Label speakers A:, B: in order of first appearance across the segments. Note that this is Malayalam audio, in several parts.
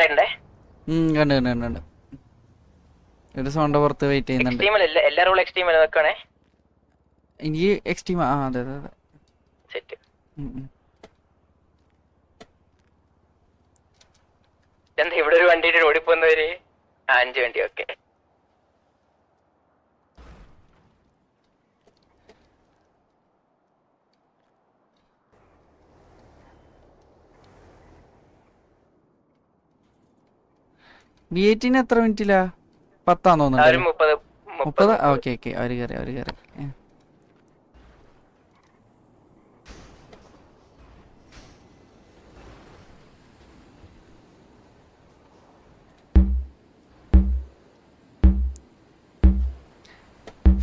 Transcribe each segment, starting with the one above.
A: കണ്ട് കണ്ട് കണ്ട് കണ്ട് ഒരു സോണിന്റെ പുറത്ത് വെയിറ്റ് ചെയ്യുന്നുണ്ട്. എനിക്ക് എക്സ്ട്രീം അതെ അതെ അതെ
B: സെറ്റ്. എന്താ ഇവിടെ ഒരു വണ്ടി ഓടിപ്പോന്നവര്? 5 വണ്ടി. ഓക്കെ.
A: B18 എത്ര മിനിറ്റിലാ? 10 തോന്നുന്നുണ്ട്. 30. ഓക്കെ ഓക്കെ അവര് കയറി.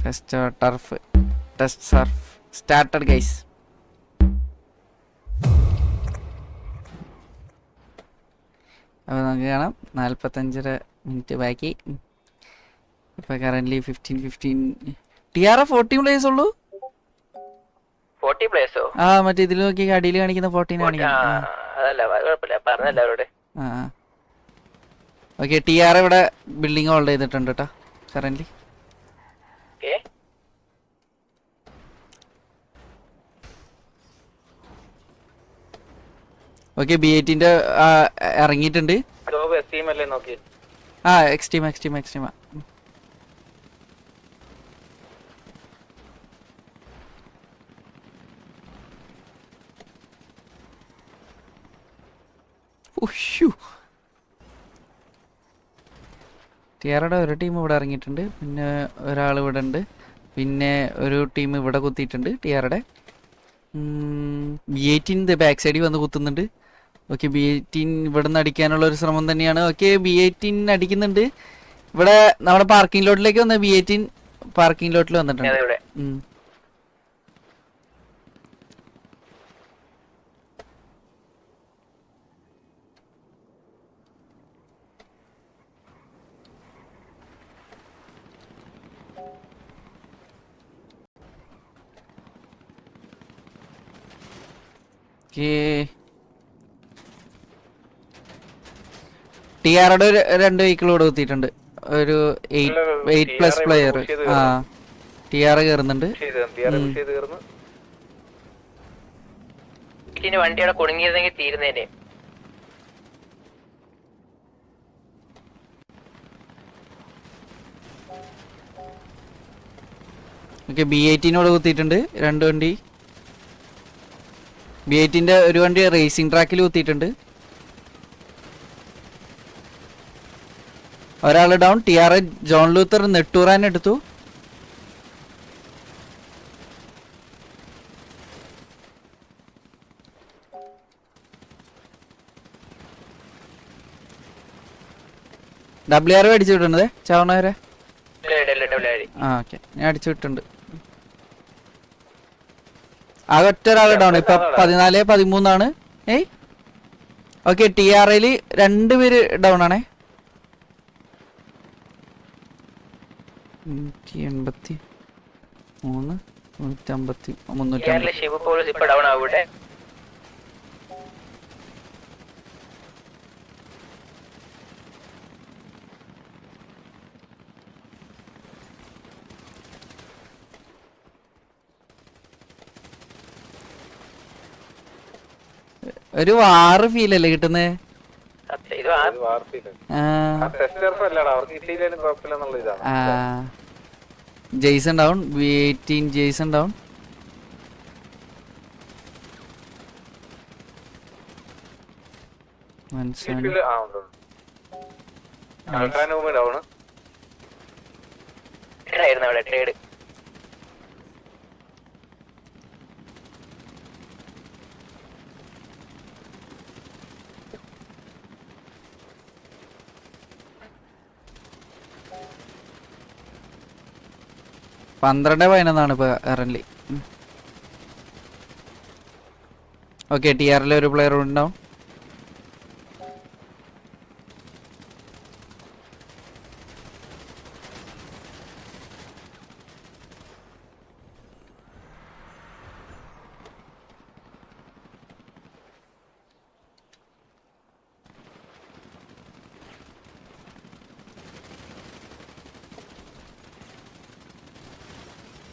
A: First turf test surf started guys. അപ്പോൾ നമുക്ക് കാണാം 45.5 മിനിറ്റ് ബാക്കി. ഇപ്പൊ കറന്റ് 15 TR 40 പ്ലേയേഴ്സ് ഉള്ളൂ.
B: 40 പ്ലേയേഴ്സോ?
A: ആ മറ്റേ ഇതിൽ നോക്കി അടിയിൽ കാണിക്കുന്ന 14 കാണിക്കുന്നത്. ഓക്കെ TR ഇവിടെ ബിൽഡിംഗ് ഹോൾഡ് ചെയ്തിട്ടുണ്ട് കേട്ടോ കറന്റ്. ഓക്കെ B18 ഇറങ്ങിയിട്ടുണ്ട്. എക്സ്ട്രീം. ടിയറുടെ ഒരു ടീം ഇവിടെ ഇറങ്ങിയിട്ടുണ്ട്. പിന്നെ ഒരാൾ ഇവിടെ ഉണ്ട്. പിന്നെ ഒരു ടീം ഇവിടെ കുത്തിയിട്ടുണ്ട് ടിയറുടെ. B18 ബാക്ക് സൈഡിൽ വന്ന് കുത്തുന്നുണ്ട്. ഓക്കെ B18 ഇവിടെ നിന്ന് അടിക്കാനുള്ള ഒരു ശ്രമം തന്നെയാണ്. ഓക്കെ B18 അടിക്കുന്നുണ്ട്. ഇവിടെ നമ്മുടെ പാർക്കിംഗ് ലോട്ടിലേക്ക് വന്ന B18 പാർക്കിംഗ് ലോട്ടിൽ വന്നിട്ടുണ്ട്. ടിആറുടെ 2 വെഹിക്കിൾ ഇവിടെ കുത്തിയിട്ടുണ്ട്. ഒരു 8+ പ്ലെയർ. ടിആർ കയറുന്നുണ്ട്.
B: വണ്ടിയുടെ കുടുങ്ങിയതെങ്കിൽ തീരുന്നേനെ.
A: ഓക്കെ B18 കുത്തിയിട്ടുണ്ട് 2 വണ്ടി. B18 ഒരു വണ്ടി റേസിംഗ് ട്രാക്കിൽ കുത്തിയിട്ടുണ്ട്. ഒരാൾ ഡൗൺ. TR ജോൺ ലൂത്തർ നെട്ടൂറാൻ എടുത്തു. WR അടിച്ചു വിട്ടുന്നത് ചാവണവരെ. ഓക്കെ ഞാൻ അടിച്ചു വിട്ടുണ്ട്. ആകെ ഒറ്റ ഒരാൾ ഡൗൺ. ഇപ്പൊ 14-13 ഓക്കെ TRയിൽ 2 പേര് ഡൗൺ ആണേ. 183 150 350. ഒരു വാറ് ഫീൽ അല്ലേ കിട്ടുന്നത്? Jason down. B18 Jason down. പന്ത്രണ്ട് 11 ഇപ്പൊ കറന്റ്. ഓക്കെ TRൽ ഒരു പ്ലെയർ ഉണ്ടാവും.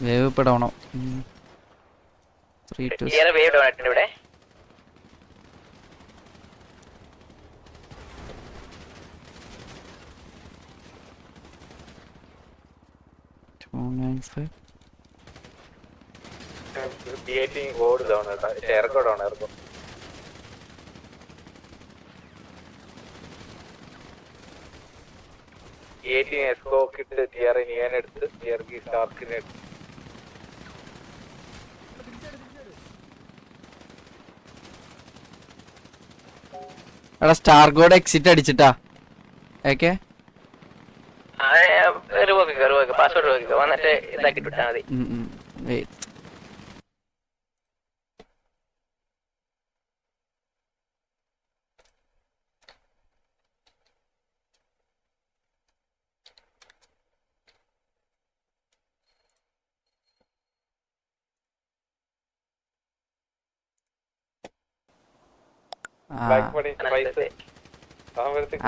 A: വേവ് ഇപ്പൊ ഡൗണോ 3 2
B: വേവ് ഡൗൺ ആയിട്ടുണ്ട് ഇവിടെ.
A: 295
C: ഓട് ഡൗൺ ഇറക്കോ ഡൗൺ ഇറക്കോ. എസ്കോക്കിട്ട് ടിയർ നിയാൻ എടുത്ത് ടിയർക്ക് സ്റ്റാർക്കിനെ എടുത്ത്.
A: എടാ സ്റ്റാർ ഗോഡ് എക്സിറ്റ് അടിച്ചിട്ടാ ഓക്കെ.
B: പാസ്വേഡ് നോക്കിക്കോ വന്നിട്ട് ഇതാക്കിട്ട് വിട്ടാൽ മതി.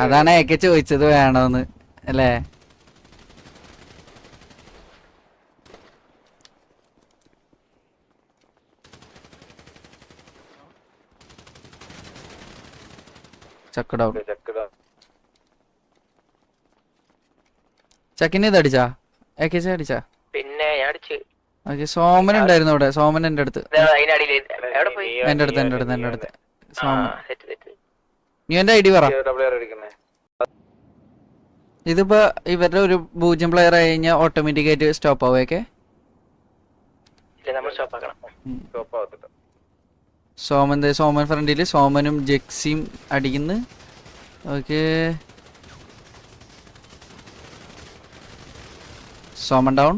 A: അതാണ് ഒക്കെ ചോദിച്ചത് വേണോന്ന് അല്ലേ. ചക്കിന് ഇത് അടിച്ചാ ഏക്കേച്ച അടിച്ചാ.
B: പിന്നെ ഞാൻ അടിച്ച്.
A: ഓക്കെ സോമൻ ഉണ്ടായിരുന്നു അവിടെ. സോമൻ എന്റെ അടുത്ത്
B: എവിടെ പോയി?
A: എന്റെ അടുത്ത് സോമൻ. നീ എന്റെ ഐ ഡി പറ. ഇതിപ്പോ ഇവരുടെ ഒരു 0 പ്ലെയർ ആയി കഴിഞ്ഞാൽ ഓട്ടോമാറ്റിക് ആയിട്ട് സ്റ്റോപ്പ് ആവുമൊക്കെ. സോമൻ ഫ്രണ്ടില് സോമനും ജെക്സിയും അടിക്കുന്നു. Okay Soman down.